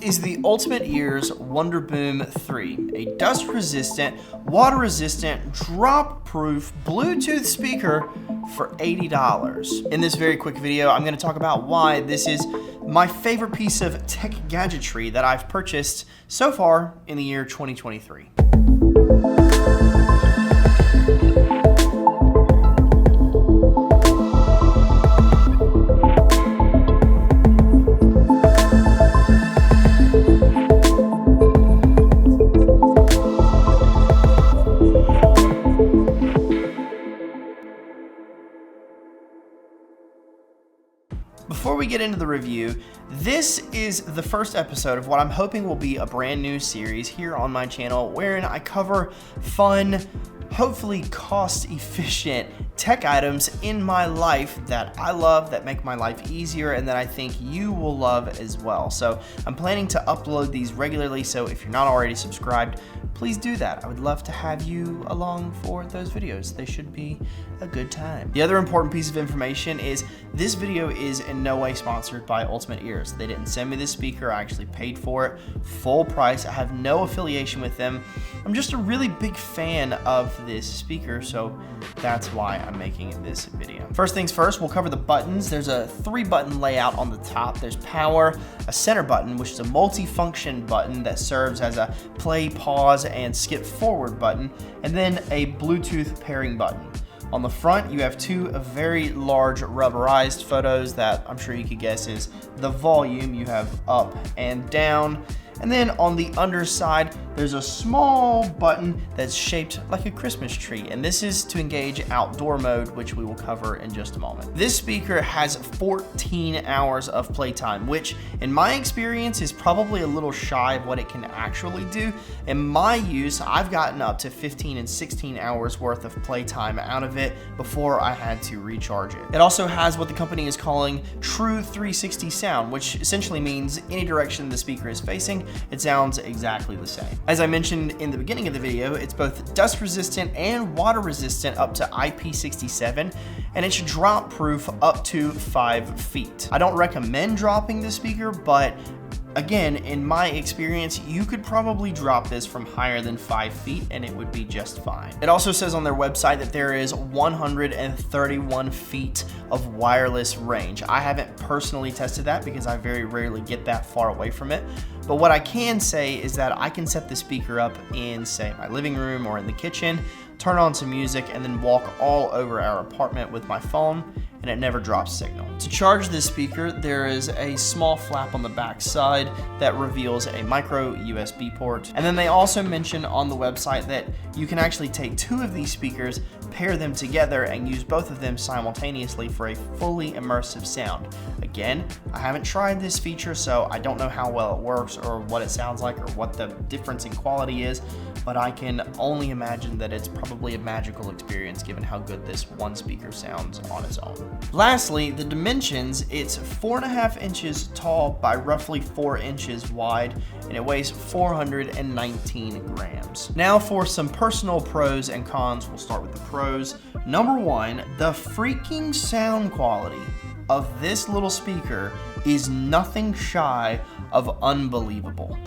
is the Ultimate Ears Wonderboom 3, a dust-resistant, water-resistant, drop-proof Bluetooth speaker for $80. In this very quick video, I'm going to talk about why this is my favorite piece of tech gadgetry that I've purchased so far in the year 2023. Before we get into the review, this is the first episode of what I'm hoping will be a brand new series here on my channel wherein I cover fun, hopefully cost-efficient tech items in my life that I love, that make my life easier, and that I think you will love as well. So I'm planning to upload these regularly, so if you're not already subscribed, please do that. I would love to have you along for those videos. They should be a good time. The other important piece of information is this video is in no way sponsored by Ultimate Ears. They didn't send me this speaker. I actually paid for it full price. I have no affiliation with them. I'm just a really big fan of this speaker, so that's why I'm making this video. First things first, we'll cover the buttons. There's a 3-button layout on the top. There's power, a center button, which is a multi-function button that serves as a play, pause, and skip forward button, and then a Bluetooth pairing button. On the front, you have two very large rubberized photos that I'm sure you could guess is the volume. You have up and down. And then on the underside, there's a small button that's shaped like a Christmas tree, and this is to engage outdoor mode, which we will cover in just a moment. This speaker has 14 hours of playtime, which in my experience is probably a little shy of what it can actually do. In my use, I've gotten up to 15 and 16 hours worth of playtime out of it before I had to recharge it. It also has what the company is calling true 360 sound, which essentially means any direction the speaker is facing, it sounds exactly the same. As I mentioned in the beginning of the video, it's both dust resistant and water resistant up to IP67, and it's drop proof up to 5 feet. I don't recommend dropping this speaker, but again, in my experience, you could probably drop this from higher than 5 feet and it would be just fine. It also says on their website that there is 131 feet of wireless range. I haven't personally tested that because I very rarely get that far away from it. But what I can say is that I can set the speaker up in, say, my living room or in the kitchen, turn on some music, and then walk all over our apartment with my phone, and it never drops signal. To charge this speaker, there is a small flap on the back side that reveals a micro USB port. And then they also mention on the website that you can actually take 2 of these speakers, pair them together, and use both of them simultaneously for a fully immersive sound. Again, I haven't tried this feature, so I don't know how well it works or what it sounds like or what the difference in quality is, but I can only imagine that it's probably a magical experience given how good this one speaker sounds on its own. Lastly, the dimensions, it's 4.5 inches tall by roughly 4 inches wide, and it weighs 419 grams. Now for some personal pros and cons, we'll start with the pros. Number 1, the freaking sound quality of this little speaker is nothing shy of unbelievable.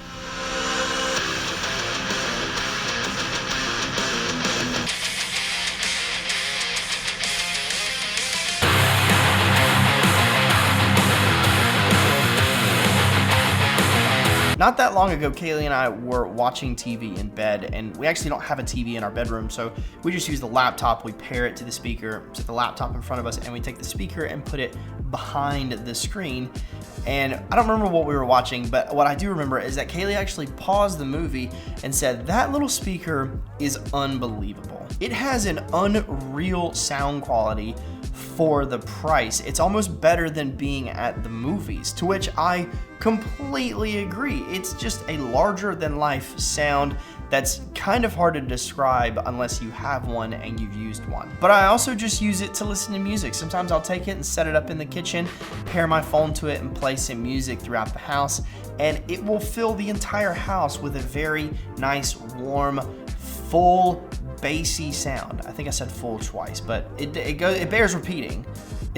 Not that long ago, Kaylee and I were watching TV in bed, and we actually don't have a TV in our bedroom, so we just use the laptop. We pair it to the speaker, set the laptop in front of us, and we take the speaker and put it behind the screen. And I don't remember what we were watching, but what I do remember is that Kaylee actually paused the movie and said, "That little speaker is unbelievable." It has an unreal sound quality for the price. It's almost better than being at the movies, to which I completely agree. It's just a larger than life sound that's kind of hard to describe unless you have one and you've used one. But I also just use it to listen to music. Sometimes I'll take it and set it up in the kitchen, pair my phone to it, and play some music throughout the house, and it will fill the entire house with a very nice, warm, full, bassy sound. I think I said full twice, but it bears repeating.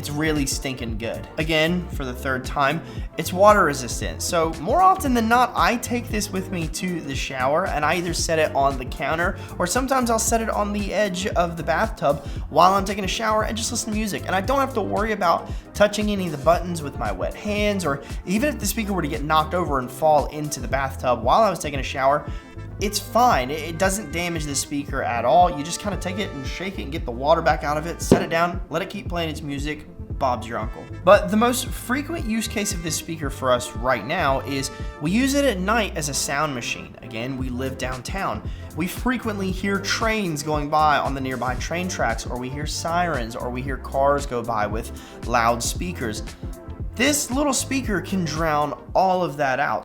it's really stinking good. Again, for the third time, it's water resistant. So more often than not, I take this with me to the shower and I either set it on the counter or sometimes I'll set it on the edge of the bathtub while I'm taking a shower and just listen to music. And I don't have to worry about touching any of the buttons with my wet hands, or even if the speaker were to get knocked over and fall into the bathtub while I was taking a shower, it's fine. It doesn't damage the speaker at all. You just kind of take it and shake it and get the water back out of it, set it down, let it keep playing its music. Bob's your uncle. But the most frequent use case of this speaker for us right now is we use it at night as a sound machine. Again, we live downtown. We frequently hear trains going by on the nearby train tracks, or we hear sirens, or we hear cars go by with loud speakers. This little speaker can drown all of that out.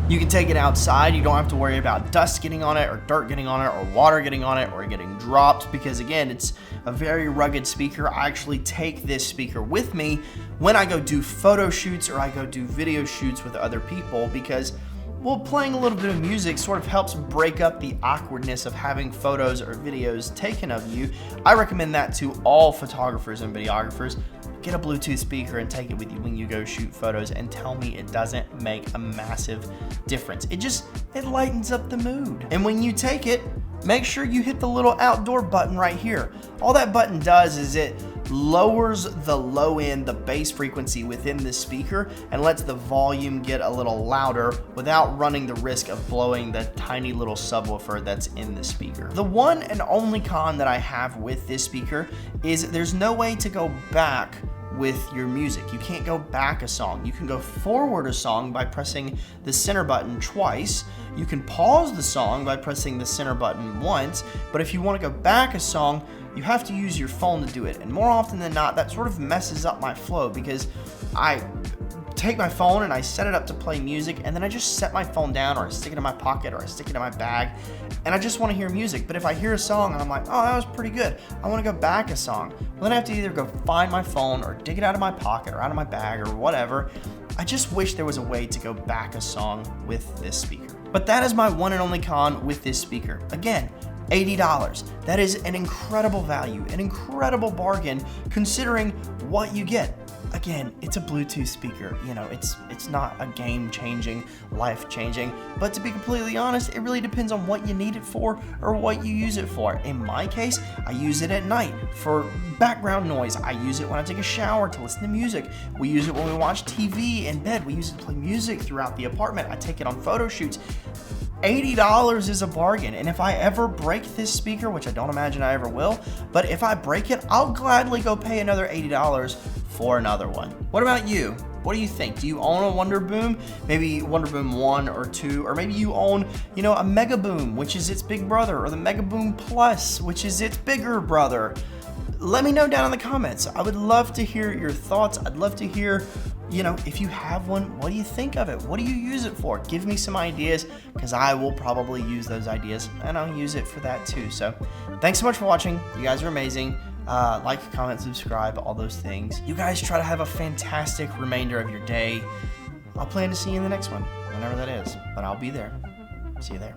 You can take it outside. You don't have to worry about dust getting on it or dirt getting on it or water getting on it or getting dropped, because again, it's a very rugged speaker. I actually take this speaker with me when I go do photo shoots or I go do video shoots with other people, because well, playing a little bit of music sort of helps break up the awkwardness of having photos or videos taken of you. I recommend that to all photographers and videographers. Get a Bluetooth speaker and take it with you when you go shoot photos, and tell me it doesn't make a massive difference. It lightens up the mood. And when you take it, make sure you hit the little outdoor button right here. All that button does is it lowers the low end, the bass frequency within the speaker, and lets the volume get a little louder without running the risk of blowing the tiny little subwoofer that's in the speaker. The one and only con that I have with this speaker is there's no way to go back with your music. You can't go back a song. You can go forward a song by pressing the center button twice. You can pause the song by pressing the center button once, but if you want to go back a song, you have to use your phone to do it. And more often than not, that sort of messes up my flow, because I take my phone and I set it up to play music, and then I just set my phone down, or I stick it in my pocket, or I stick it in my bag, and I just want to hear music. But if I hear a song and I'm like, oh, that was pretty good, I want to go back a song, well, then I have to either go find my phone or dig it out of my pocket or out of my bag or whatever. I just wish there was a way to go back a song with this speaker. But that is my one and only con with this speaker. Again, $80. That is an incredible value, an incredible bargain considering what you get. Again, it's a Bluetooth speaker. You know, it's not a game-changing, life-changing, but to be completely honest, it really depends on what you need it for or what you use it for. In my case, I use it at night for background noise. I use it when I take a shower to listen to music. We use it when we watch TV in bed. We use it to play music throughout the apartment. I take it on photo shoots. $80 is a bargain, and if I ever break this speaker, which I don't imagine I ever will, but if I break it, I'll gladly go pay another $80 for another one. What about you? What do you think? Do you own a Wonderboom? Maybe Wonderboom 1 or 2, or maybe you own, a Megaboom, which is its big brother, or the Megaboom Plus, which is its bigger brother. Let me know down in the comments. I would love to hear your thoughts. I'd love to hear, if you have one, what do you think of it? What do you use it for? Give me some ideas, because I will probably use those ideas, and I'll use it for that too. So thanks so much for watching. You guys are amazing. Like, comment, subscribe, all those things. You guys try to have a fantastic remainder of your day. I'll plan to see you in the next one, whenever that is, but I'll be there. See you there.